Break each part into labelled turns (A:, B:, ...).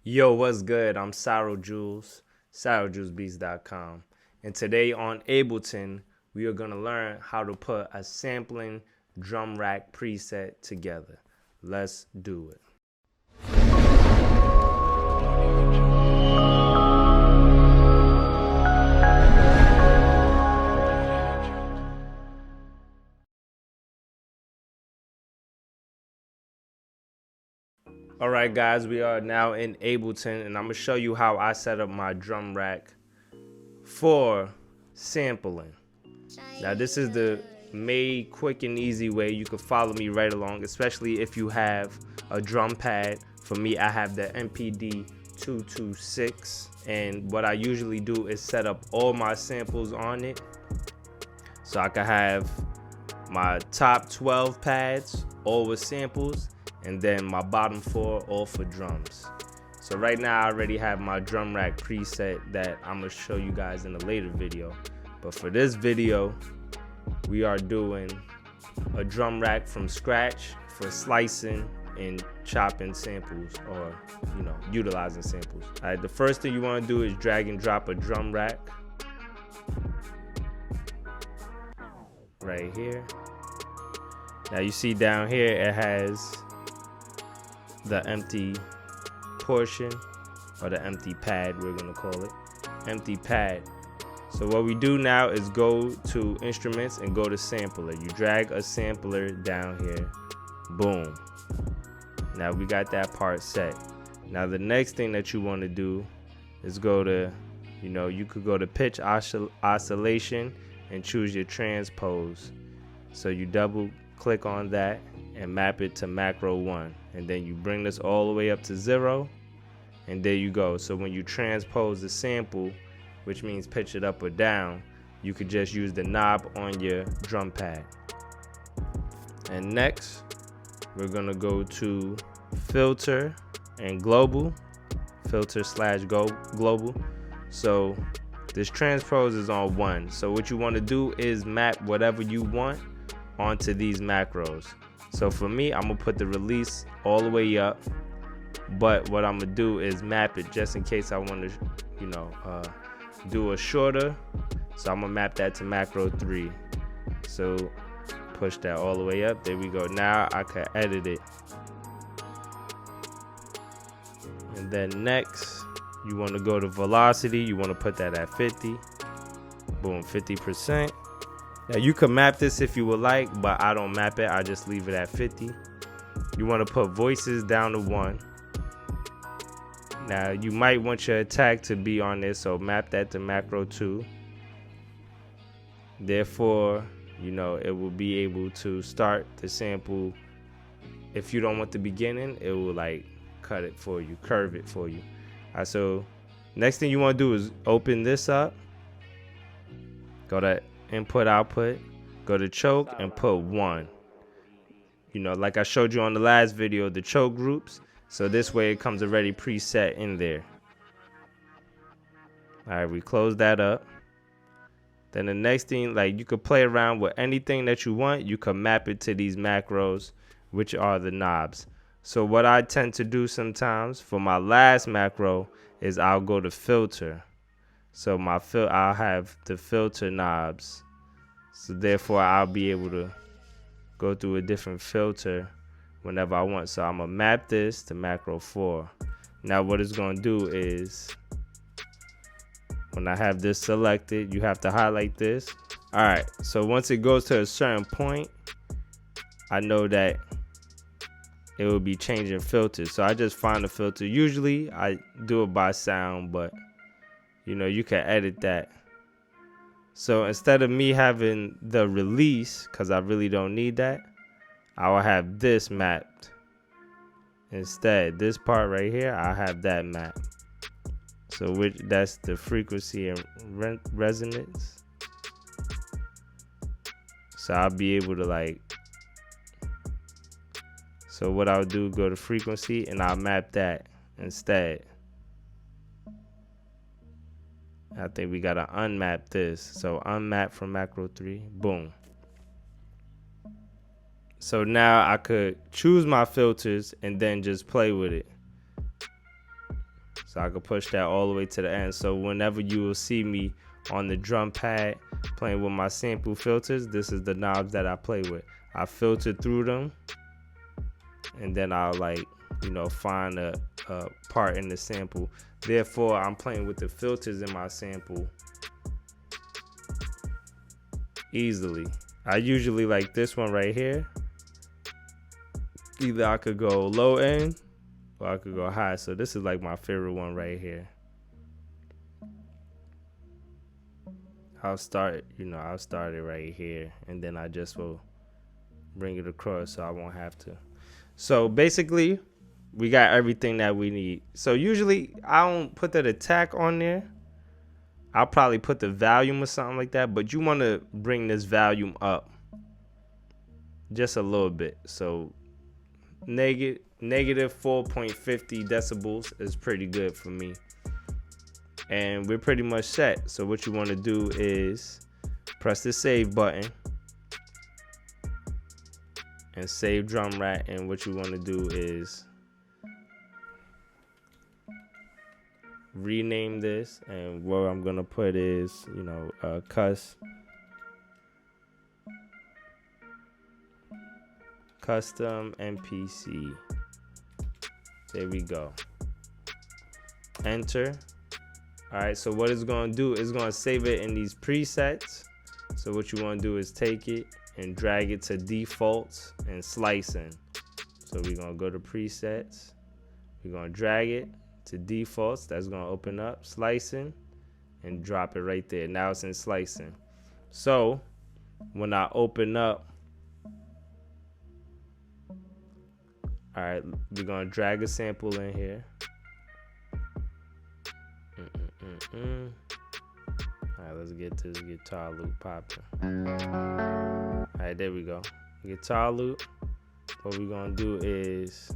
A: Yo, what's good? I'm Cyril Jules, CyrilJulesBeats.com. And today on Ableton, we are going to learn how to put a sampling drum rack preset together. Let's do it. Alright guys, we are now in Ableton and I'm going to show you how I set up my drum rack for sampling. Now this is the made quick and easy way. You can follow me right along, especially if you have a drum pad. For me, I have the MPD 226, and what I usually do is set up all my samples on it. So I can have my top 12 pads all with samples, and then my bottom 4 all for drums. So right now I already have my drum rack preset that I'm gonna show you guys in a later video. But for this video, we are doing a drum rack from scratch for slicing and chopping samples, or utilizing samples. All right, the first thing you want to do is drag and drop a drum rack right here. Now you see down here it has the empty portion, or the empty pad, we're gonna call it empty pad. So what we do now is go to instruments and go to sampler. You drag a sampler down here, boom. Now we got that part set. Now the next thing that you want to do is go to, you could go to pitch oscillation and choose your transpose. So you double click on that and map it to macro 1, and then you bring this all the way up to 0, and there you go. So when you transpose the sample, which means pitch it up or down, you could just use the knob on your drum pad. And next, we're gonna go to filter and global, filter/global. So this transpose is on 1. So what you want to do is map whatever you want onto these macros. So for me, I'm gonna put the release all the way up, but what I'm gonna do is map it just in case I want to, do a shorter. So I'm gonna map that to macro 3. So push that all the way up. There we go. Now I can edit it. And then next, you want to go to velocity. You want to put that at 50. Boom, 50%. Now you can map this if you would like, but I don't map it. I just leave it at 50. You want to put voices down to 1. Now you might want your attack to be on this, so map that to macro 2. Therefore, it will be able to start the sample. If you don't want the beginning, it will cut it for you, curve it for you. All right, so next thing you want to do is open this up. Go to input output, go to choke and put 1. Like I showed you on the last video, the choke groups. So this way it comes already preset in there. All right, we close that up. Then the next thing, you could play around with anything that you want. You can map it to these macros, which are the knobs. So what I tend to do sometimes for my last macro is I'll go to filter. So I'll have the filter knobs. So therefore I'll be able to go through a different filter whenever I want. So I'm gonna map this to macro 4. Now what it's gonna do is, when I have this selected, you have to highlight this. All right, so once it goes to a certain point, I know that it will be changing filters. So I just find the filter. Usually I do it by sound, but you can edit that. So instead of me having the release, because I really don't need that, I will have this mapped. Instead, this part right here, I have that mapped. So that's the frequency and resonance. So I'll be able to so what I'll do, go to frequency and I'll map that instead. I think we gotta unmap this. So unmap from macro 3, boom. So now I could choose my filters and then just play with it. So I can push that all the way to the end. So whenever you will see me on the drum pad playing with my sample filters, this is the knobs that I play with. I filter through them, and then I'll find a part in the sample. Therefore, I'm playing with the filters in my sample easily. I usually like this one right here. Either I could go low end or I could go high. So this is like my favorite one right here. I'll start it right here, and then I just will bring it across so I won't have to. So basically, we got everything that we need. So usually I don't put that attack on there. I'll probably put the volume or something like that, but you want to bring this volume up just a little bit. So negative 4.50 decibels is pretty good for me. And we're pretty much set. So what you want to do is press the save button and save drum rack. And what you want to do is rename this, and what I'm gonna put is custom MPC. There we go. Enter. All right, so what it's gonna do is gonna save it in these presets. So what you want to do is take it and drag it to defaults and slicing. So we're gonna go to presets, we're gonna drag it to defaults. That's gonna open up slicing and drop it right there. Now it's in slicing. So when I open up, all right, we're gonna drag a sample in here. All right, let's get this guitar loop popping. All right, there we go. Guitar loop. What we're gonna do is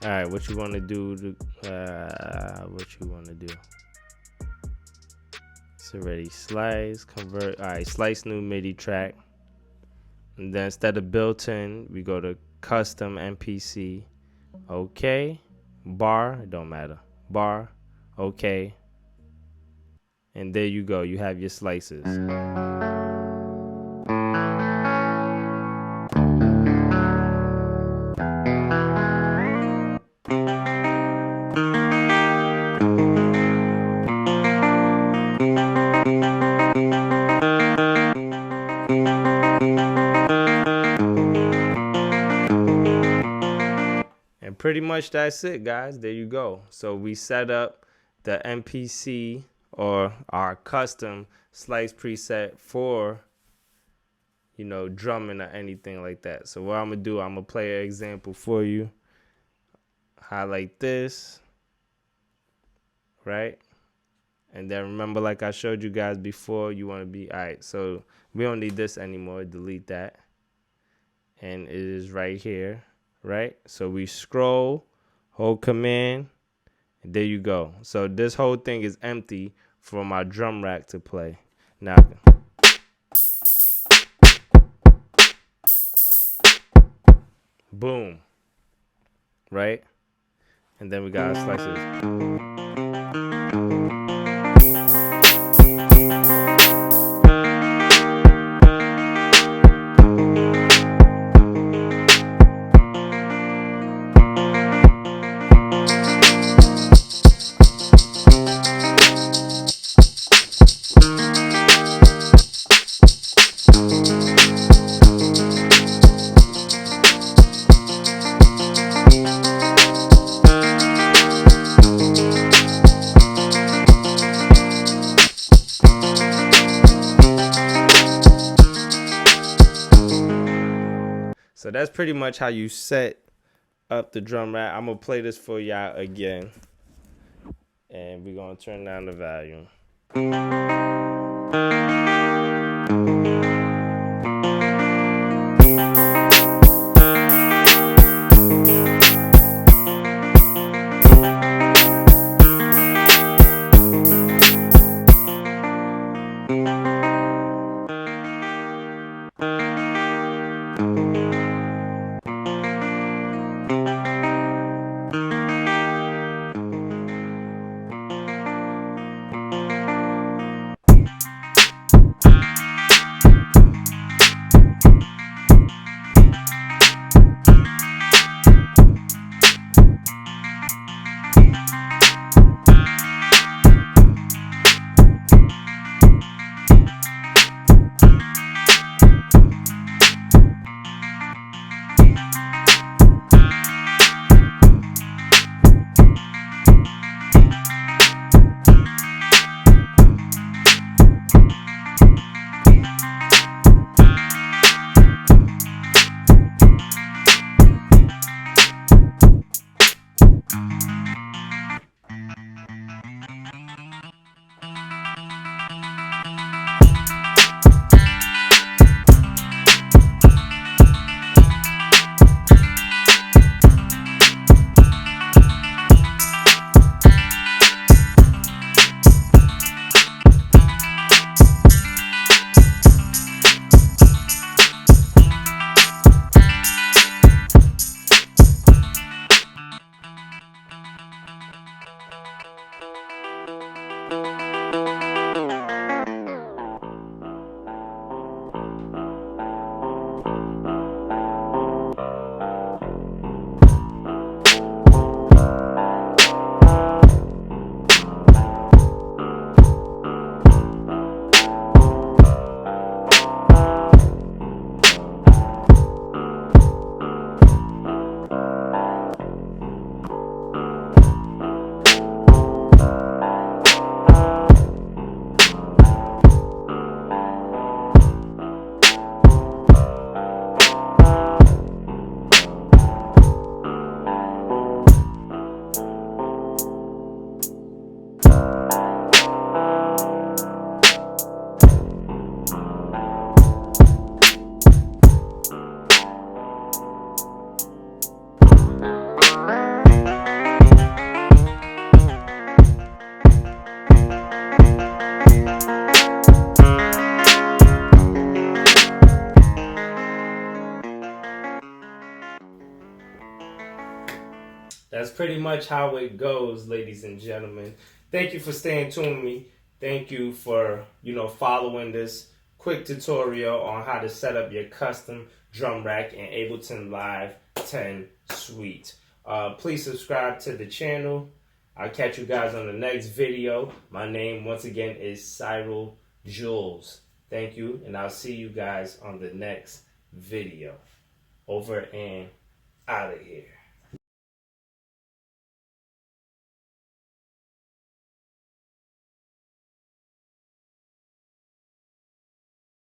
A: all right, what you want to do? It's already slice, convert. All right, slice new MIDI track. And then instead of built-in, we go to custom MPC. Okay. Bar, it don't matter. Bar, okay. And there you go. You have your slices. Pretty much that's it, guys. There you go. So we set up the MPC or our custom slice preset for drumming or anything like that. So what I'm gonna do, I'm gonna play an example for you. Highlight this, right? And then remember, like I showed you guys before, you want to be all right. So we don't need this anymore. Delete that, and it is right here. Right, so we scroll, hold command, and there you go. So this whole thing is empty for my drum rack to play. Now, boom, right, and then we got our slices. So that's pretty much how you set up the drum rack. I'm going to play this for y'all again. And we're going to turn down the volume. That's pretty much how it goes, ladies and gentlemen. Thank you for staying tuned with me. Thank you for, following this quick tutorial on how to set up your custom drum rack in Ableton Live 10 Suite. Please subscribe to the channel. I'll catch you guys on the next video. My name, once again, is Cyril Jules. Thank you, and I'll see you guys on the next video. Over and out of here.